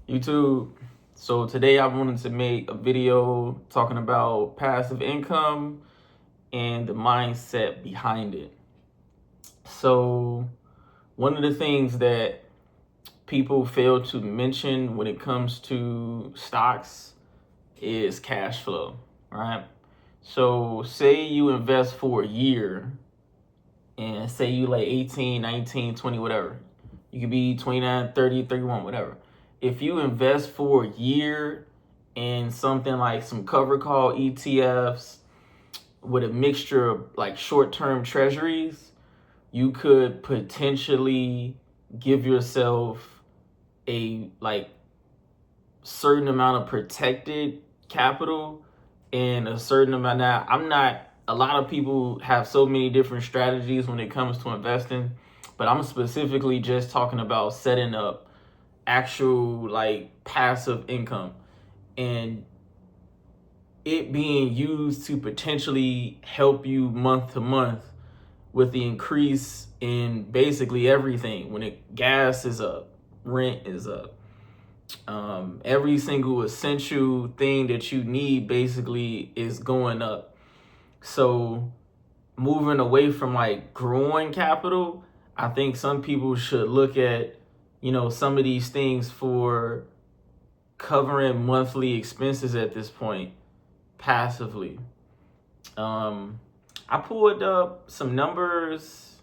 YouTube. So today I wanted to make a video talking about passive income and the mindset behind it. So one of the things that people fail to mention when it comes to stocks is cash flow, right? So say you invest for a year and say you like 18, 19, 20, whatever. You could be 29, 30, 31, whatever. If you invest for a year in something like some cover call ETFs with a mixture of like short-term treasuries, you could potentially give yourself a like certain amount of protected capital and a certain amount. Now, a lot of people have so many different strategies when it comes to investing, but I'm specifically just talking about setting up actual like passive income and it being used to potentially help you month to month with the increase in basically everything. When gas is up, rent is up, every single essential thing that you need basically is going up. So moving away from like growing capital, I think some people should look at, some of these things for covering monthly expenses at this point passively. I pulled up some numbers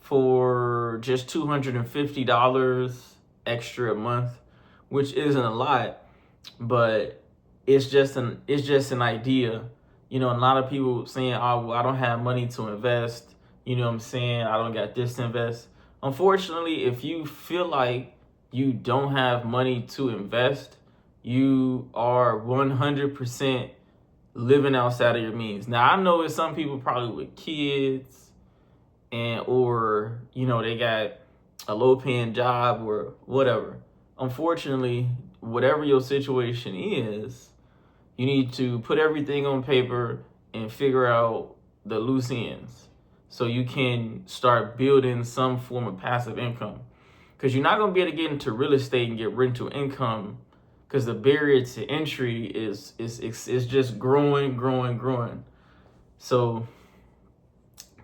for just $250 extra a month, which isn't a lot, but it's just an idea. A lot of people saying, "Oh, well, I don't have money to invest." You know what I'm saying? I don't got this to invest. Unfortunately, if you feel like you don't have money to invest, you are 100% living outside of your means. Now, I know it's some people probably with kids or they got a low paying job or whatever. Unfortunately, whatever your situation is, you need to put everything on paper and figure out the loose ends so you can start building some form of passive income. Because you're not going to be able to get into real estate and get rental income because the barrier to entry is just growing. So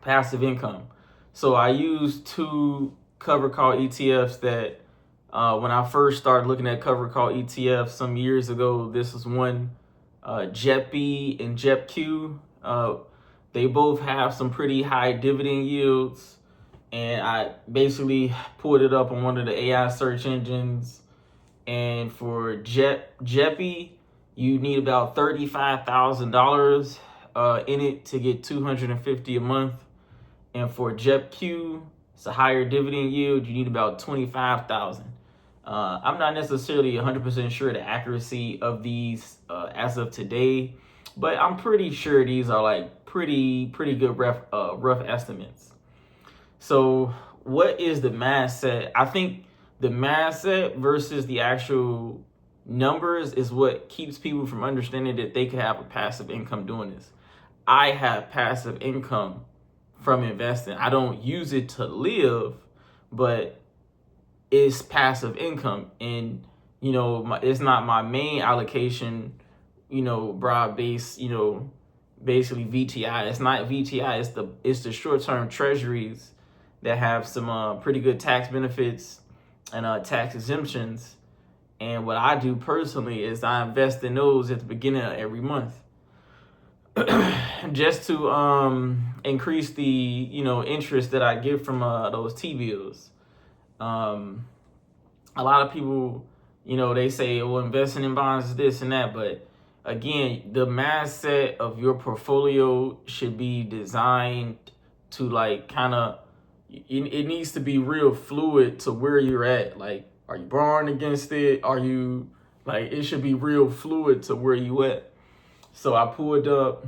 passive income. So I use two cover call ETFs that when I first started looking at cover call ETFs some years ago, this was one, JEPB and JEPQ. They both have some pretty high dividend yields. And I basically pulled it up on one of the AI search engines. And for JEPI, you need about $35,000 in it to get $250 a month. And for JEPQ, it's a higher dividend yield. You need about $25,000. I'm not necessarily 100% sure the accuracy of these as of today, but I'm pretty sure these are like pretty good rough estimates. So what is the mindset? I think the mindset versus the actual numbers is what keeps people from understanding that they could have a passive income doing this. I have passive income from investing. I don't use it to live, but it's passive income. And, it's not my main allocation, broad base, basically VTI. It's not VTI. It's the short-term treasuries that have some pretty good tax benefits and tax exemptions. And what I do personally is I invest in those at the beginning of every month just to increase the interest that I get from those T-bills. A lot of people, they say, "Oh, investing in bonds is this and that," but again, the mindset of your portfolio should be designed to like kind of, it needs to be real fluid to where you're at. Like, are you borrowing against it? Are you like, it should be real fluid to where you at. So I pulled up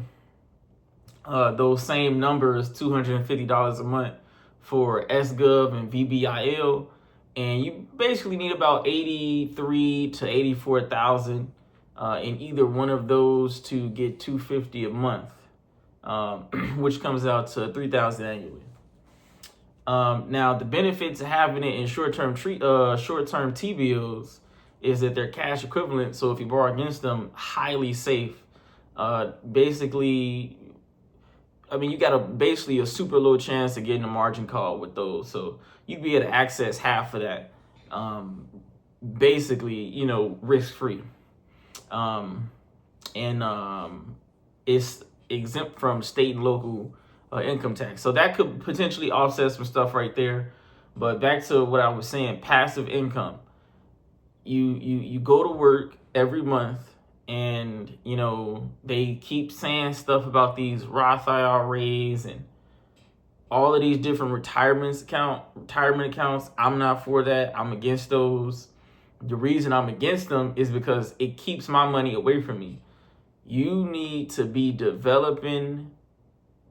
those same numbers, $250 a month for SGov and VBIL, and you basically need about 83 to 84,000 in either one of those to get $250 a month, which comes out to $3,000 annually. Now the benefit to having it in short-term T-bills is that they're cash equivalent. So if you borrow against them, highly safe. Basically, I mean, you got basically a super low chance of getting a margin call with those. So you'd be able to access half of that, basically, risk-free. It's exempt from state and local income tax. So that could potentially offset some stuff right there. But back to what I was saying, passive income. You go to work every month, and they keep saying stuff about these Roth IRAs and all of these different retirement accounts. I'm not for that. I'm against those. The reason I'm against them is because it keeps my money away from me. You need to be developing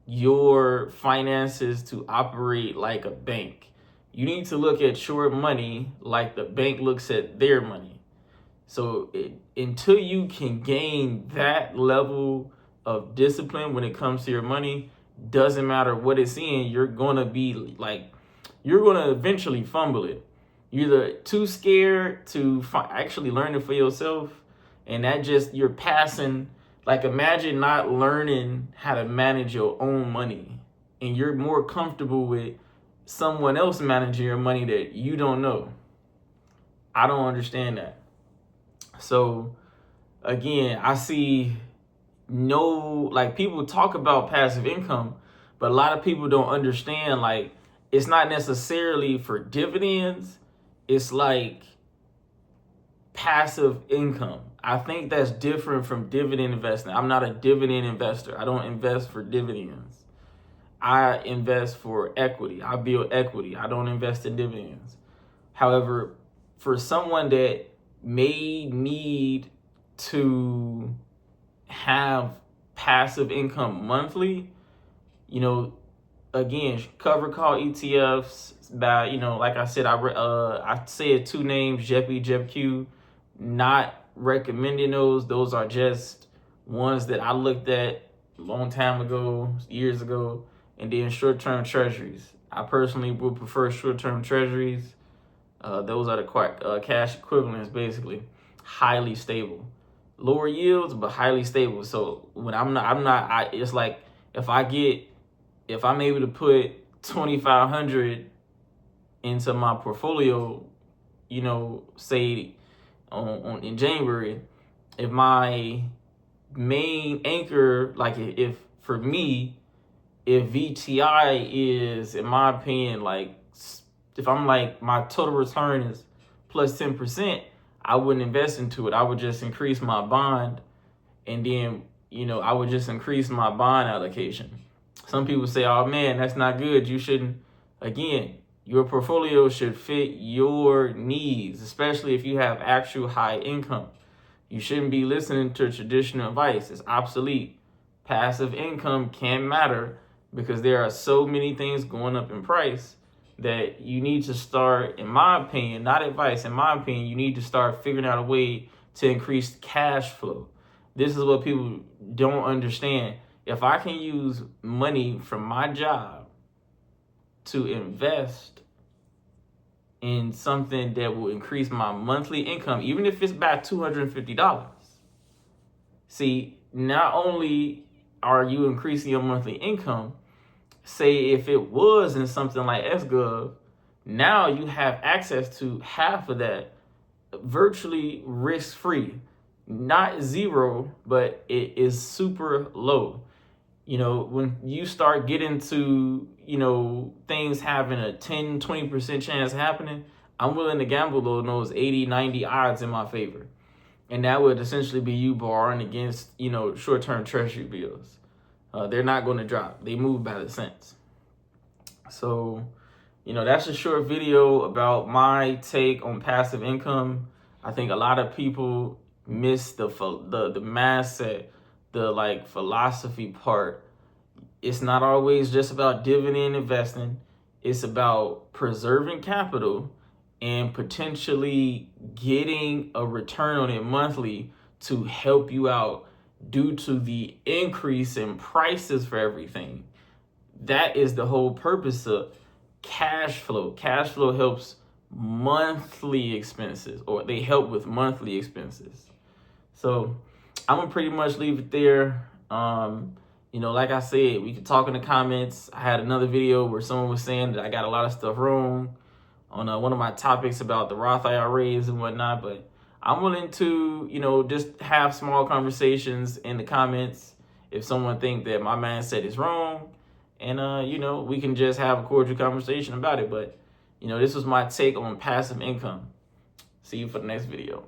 your finances to operate like a bank. You need to look at your money like the bank looks at their money. So until you can gain that level of discipline when it comes to your money, doesn't matter what it's in, you're going to eventually fumble it. You're either too scared to actually learn it for yourself, and you're passing. Like, imagine not learning how to manage your own money, and you're more comfortable with someone else managing your money that you don't know. I don't understand that. So again, I see people talk about passive income, but a lot of people don't understand, it's not necessarily for dividends. It's like passive income. I think that's different from dividend investing. I'm not a dividend investor. I don't invest for dividends. I invest for equity. I build equity. I don't invest in dividends. However, for someone that may need to have passive income monthly, again, cover call ETFs by, like I said, I said two names, JEPI, JEPQ, not recommending those. Those are just ones that I looked at a long time ago, years ago. And then short-term treasuries. I personally would prefer short-term treasuries. Those are the cash equivalents, basically. Highly stable. Lower yields, but highly stable. So when it's like if I'm able to put 2,500 into my portfolio, say in January, if my main anchor, if for me, if VTI is, in my opinion, if I'm my total return is plus 10%, I wouldn't invest into it. I would just increase my bond, and then, I would just increase my bond allocation. Some people say, oh man, that's not good. You shouldn't. Again, your portfolio should fit your needs, especially if you have actual high income. You shouldn't be listening to traditional advice. It's obsolete. Passive income can matter, because there are so many things going up in price that you need to start, in my opinion, not advice, in my opinion, you need to start figuring out a way to increase cash flow. This is what people don't understand. If I can use money from my job to invest in something that will increase my monthly income, even if it's by $250, see, not only are you increasing your monthly income, say if it was in something like SGov, now you have access to half of that virtually risk-free. Not zero, but it is super low. When you start getting to, things having a 10, 20% chance of happening, I'm willing to gamble on those 80, 90 odds in my favor. And that would essentially be you borrowing against, short-term treasury bills. They're not going to drop. They move by the cents. So, that's a short video about my take on passive income. I think a lot of people miss the mindset, the philosophy part. It's not always just about dividend investing. It's about preserving capital and potentially getting a return on it monthly to help you out due to the increase in prices for everything. That is the whole purpose of cash flow. Cash flow helps monthly expenses, or they help with monthly expenses. So I'm gonna pretty much leave it there. Like I said, we could talk in the comments. I had another video where someone was saying that I got a lot of stuff wrong on one of my topics about the Roth IRAs and whatnot, but I'm willing to, just have small conversations in the comments if someone think that my mindset is wrong, and we can just have a cordial conversation about it. But this was my take on passive income. See you for the next video.